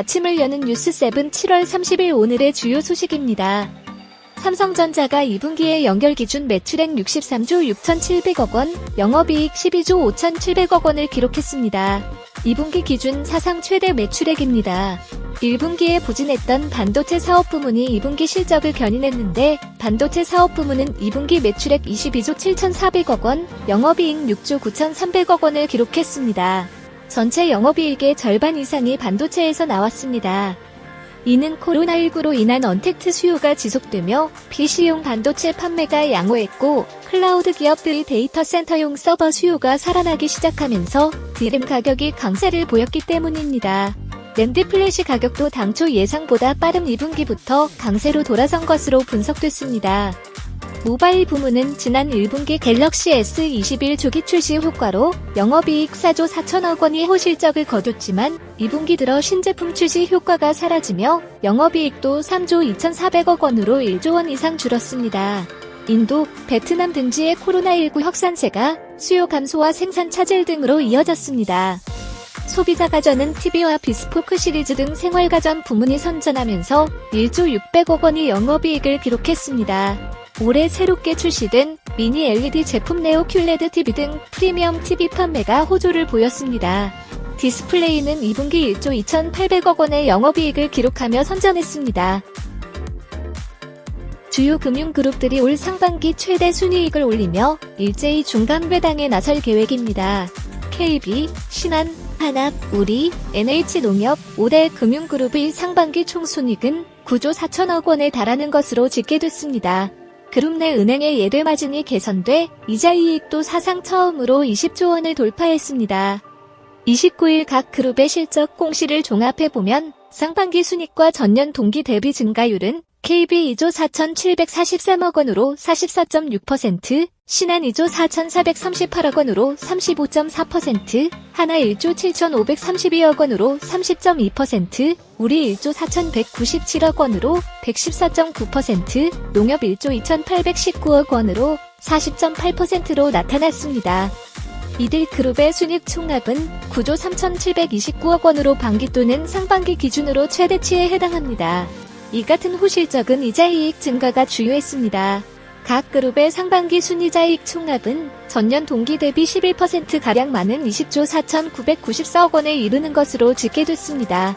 아침을 여는 뉴스7 7월 30일 오늘의 주요 소식입니다. 삼성전자가 2분기에 연결 기준 매출액 63조 6,700억 원, 영업이익 12조 5,700억 원을 기록했습니다. 2분기 기준 사상 최대 매출액입니다. 1분기에 부진했던 반도체 사업 부문이 2분기 실적을 견인했는데 반도체 사업 부문은 2분기 매출액 22조 7,400억 원, 영업이익 6조 9,300억 원을 기록했습니다. 전체 영업이익의 절반 이상이 반도체에서 나왔습니다. 이는 코로나19로 인한 언택트 수요가 지속되며 PC용 반도체 판매가 양호했고 클라우드 기업들의 데이터 센터용 서버 수요가 살아나기 시작하면서 DRAM 가격이 강세를 보였기 때문입니다. 낸드 플래시 가격도 당초 예상보다 빠른 2분기부터 강세로 돌아선 것으로 분석됐습니다. 모바일 부문은 지난 1분기 갤럭시 S21 조기 출시 효과로 영업이익 4조 4천억 원의 호실적을 거뒀지만 2분기 들어 신제품 출시 효과가 사라지며 영업이익도 3조 2,400억 원으로 1조 원 이상 줄었습니다. 인도, 베트남 등지의 코로나19 확산세가 수요 감소와 생산 차질 등으로 이어졌습니다. 소비자 가전은 TV와 비스포크 시리즈 등 생활가전 부문이 선전하면서 1조 600억 원의 영업이익을 기록했습니다. 올해 새롭게 출시된 미니 LED 제품 네오 큐레드 TV 등 프리미엄 TV 판매가 호조를 보였습니다. 디스플레이는 2분기 1조 2,800억 원의 영업이익을 기록하며 선전했습니다. 주요 금융그룹들이 올 상반기 최대 순이익을 올리며 일제히 중간 배당에 나설 계획입니다. KB, 신한, 한압, 우리, NH농협 5대 금융그룹의 상반기 총순이익은 9조 4천억 원에 달하는 것으로 집계됐습니다. 그룹 내 은행의 예대 마진이 개선돼 이자 이익도 사상 처음으로 20조 원을 돌파했습니다. 29일 각 그룹의 실적 공시를 종합해보면 상반기 순이익과 전년 동기 대비 증가율은 KB 2조 4,743억 원으로 44.6%, 신한 2조 4,438억 원으로 35.4%, 하나 1조 7,532억 원으로 30.2%, 우리 1조 4,197억 원으로 114.9%, 농협 1조 2,819억 원으로 40.8%로 나타났습니다. 이들 그룹의 순이익 총합은 9조 3,729억 원으로 반기 또는 상반기 기준으로 최대치에 해당합니다. 이 같은 호실적은 이자이익 증가가 주요했습니다. 각 그룹의 상반기 순이자이익 총합은 전년 동기 대비 11%가량 많은 20조 4,994억 원에 이르는 것으로 집계됐습니다.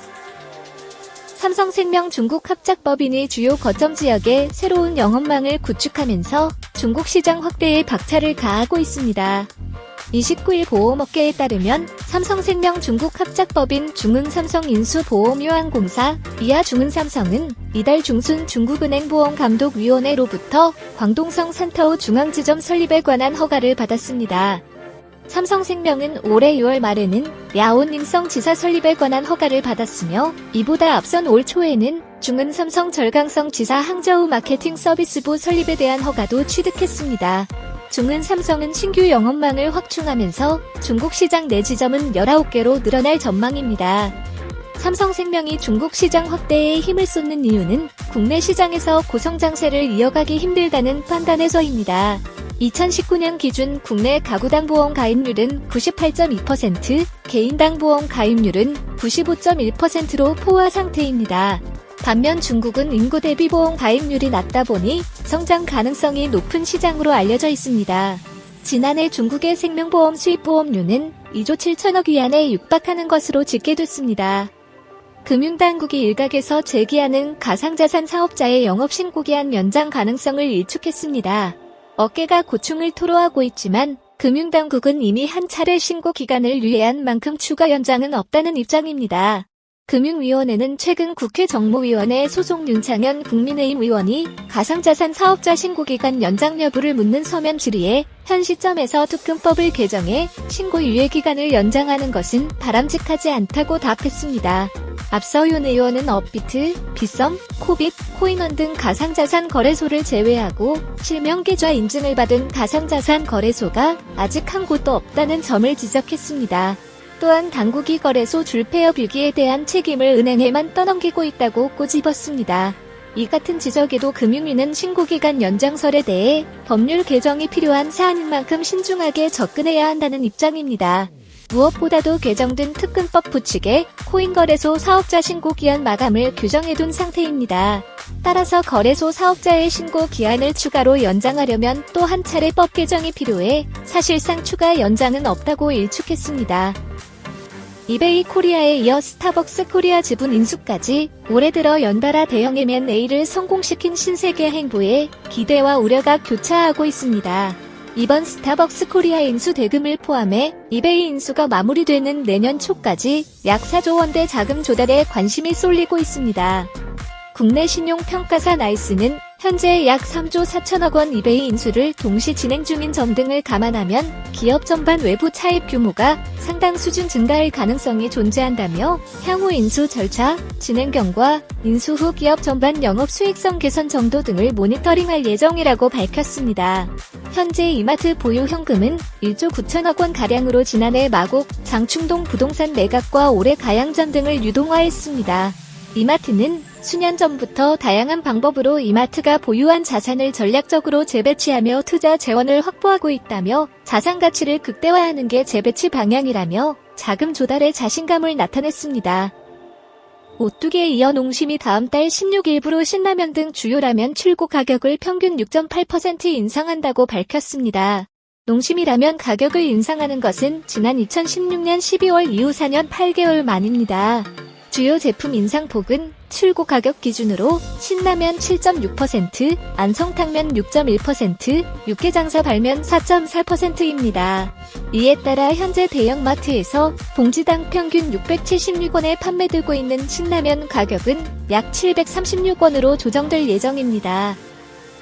삼성생명 중국 합작법인이 주요 거점 지역에 새로운 영업망을 구축하면서 중국 시장 확대에 박차를 가하고 있습니다. 29일 보험업계에 따르면 삼성생명 중국 합작법인 중흥삼성인수보험유한공사 이하 중흥삼성은 이달 중순 중국은행 보험감독위원회로부터 광동성 산타오 중앙지점 설립에 관한 허가를 받았습니다. 삼성생명은 올해 6월 말에는 야오닝성 지사 설립에 관한 허가를 받았으며 이보다 앞선 올 초에는 중흥삼성 절강성 지사 항저우 마케팅 서비스부 설립에 대한 허가도 취득했습니다. 중흥삼성은 신규 영업망을 확충하면서 중국 시장 내 지점은 19개로 늘어날 전망입니다. 삼성생명이 중국 시장 확대에 힘을 쏟는 이유는 국내 시장에서 고성장세를 이어가기 힘들다는 판단에서입니다. 2019년 기준 국내 가구당 보험 가입률은 98.2%, 개인당 보험 가입률은 95.1%로 포화 상태입니다. 반면 중국은 인구 대비 보험 가입률이 낮다 보니 성장 가능성이 높은 시장으로 알려져 있습니다. 지난해 중국의 생명보험 수입보험료는 2조 7천억 위안에 육박하는 것으로 집계됐습니다. 금융당국이 일각에서 제기하는 가상자산 사업자의 영업신고기한 연장 가능성을 일축했습니다. 업계가 고충을 토로하고 있지만 금융당국은 이미 한 차례 신고 기간을 유예한 만큼 추가 연장은 없다는 입장입니다. 금융위원회는 최근 국회 정무위원회 소속 윤창현 국민의힘 의원이 가상자산 사업자 신고기간 연장 여부를 묻는 서면 질의에 현 시점에서 특근법을 개정해 신고 유예 기간을 연장하는 것은 바람직하지 않다고 답했습니다. 앞서 윤 의원은 업비트, 빗썸, 코빗, 코인원 등 가상자산 거래소를 제외하고 실명계좌 인증을 받은 가상자산 거래소가 아직 한 곳도 없다는 점을 지적했습니다. 또한 당국이 거래소 줄폐업 위기에 대한 책임을 은행에만 떠넘기고 있다고 꼬집었습니다. 이 같은 지적에도 금융위는 신고기간 연장설에 대해 법률 개정이 필요한 사안인 만큼 신중하게 접근해야 한다는 입장입니다. 무엇보다도 개정된 특근법 부칙에 코인거래소 사업자 신고 기한 마감을 규정해둔 상태입니다. 따라서 거래소 사업자의 신고 기한을 추가로 연장하려면 또 한 차례 법 개정이 필요해 사실상 추가 연장은 없다고 일축했습니다. 이베이 코리아에 이어 스타벅스 코리아 지분 인수까지 올해 들어 연달아 대형 M&A를 성공시킨 신세계 행보에 기대와 우려가 교차하고 있습니다. 이번 스타벅스 코리아 인수 대금을 포함해 이베이 인수가 마무리되는 내년 초까지 약 4조 원대 자금 조달에 관심이 쏠리고 있습니다. 국내 신용평가사 나이스는 현재 약 3조 4천억 원 이베이 인수를 동시 진행 중인 점 등을 감안하면 기업 전반 외부 차입 규모가 상당 수준 증가할 가능성이 존재한다며 향후 인수 절차, 진행경과 인수 후 기업 전반 영업 수익성 개선 정도 등을 모니터링할 예정이라고 밝혔습니다. 현재 이마트 보유 현금은 1조 9천억 원 가량으로 지난해 마곡, 장충동 부동산 매각과 올해 가양전 등을 유동화했습니다. 이마트는 수년 전부터 다양한 방법으로 이마트가 보유한 자산을 전략적으로 재배치하며 투자 재원을 확보하고 있다며 자산 가치를 극대화하는 게 재배치 방향이라며 자금 조달에 자신감을 나타냈습니다. 오뚜기에 이어 농심이 다음 달 16일부로 신라면 등 주요 라면 출고 가격을 평균 6.8% 인상한다고 밝혔습니다. 농심이 라면 가격을 인상하는 것은 지난 2016년 12월 이후 4년 8개월 만입니다. 주요 제품 인상폭은 출고 가격 기준으로 신라면 7.6%, 안성탕면 6.1%, 육개장사 발면 4.4%입니다. 이에 따라 현재 대형마트에서 봉지당 평균 676원에 판매되고 있는 신라면 가격은 약 736원으로 조정될 예정입니다.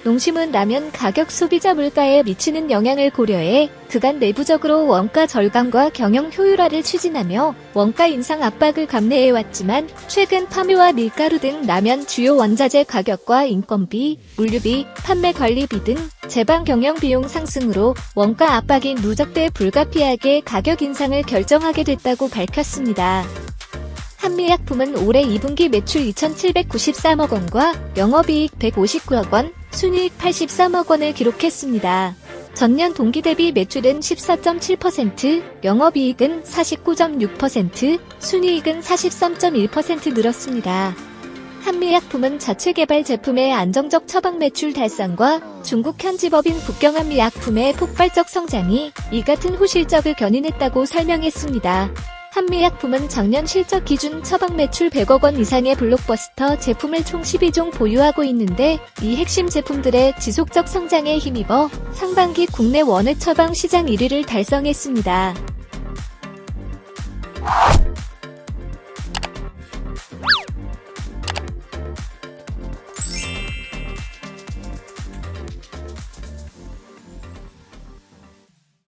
농심은 라면 가격 소비자 물가에 미치는 영향을 고려해 그간 내부적으로 원가 절감과 경영 효율화를 추진하며 원가 인상 압박을 감내해왔지만 최근 파묘와 밀가루 등 라면 주요 원자재 가격과 인건비, 물류비, 판매 관리비 등 제반 경영 비용 상승으로 원가 압박이 누적돼 불가피하게 가격 인상을 결정하게 됐다고 밝혔습니다. 한미약품은 올해 2분기 매출 2,793억 원과 영업이익 159억 원, 순이익 83억 원을 기록했습니다. 전년 동기 대비 매출은 14.7%, 영업이익은 49.6%, 순이익은 43.1% 늘었습니다. 한미약품은 자체 개발 제품의 안정적 처방 매출 달성과 중국 현지법인 북경한미약품의 폭발적 성장이 이 같은 후실적을 견인했다고 설명했습니다. 한미약품은 작년 실적 기준 처방 매출 100억 원 이상의 블록버스터 제품을 총 12종 보유하고 있는데 이 핵심 제품들의 지속적 성장에 힘입어 상반기 국내 원외 처방 시장 1위를 달성했습니다.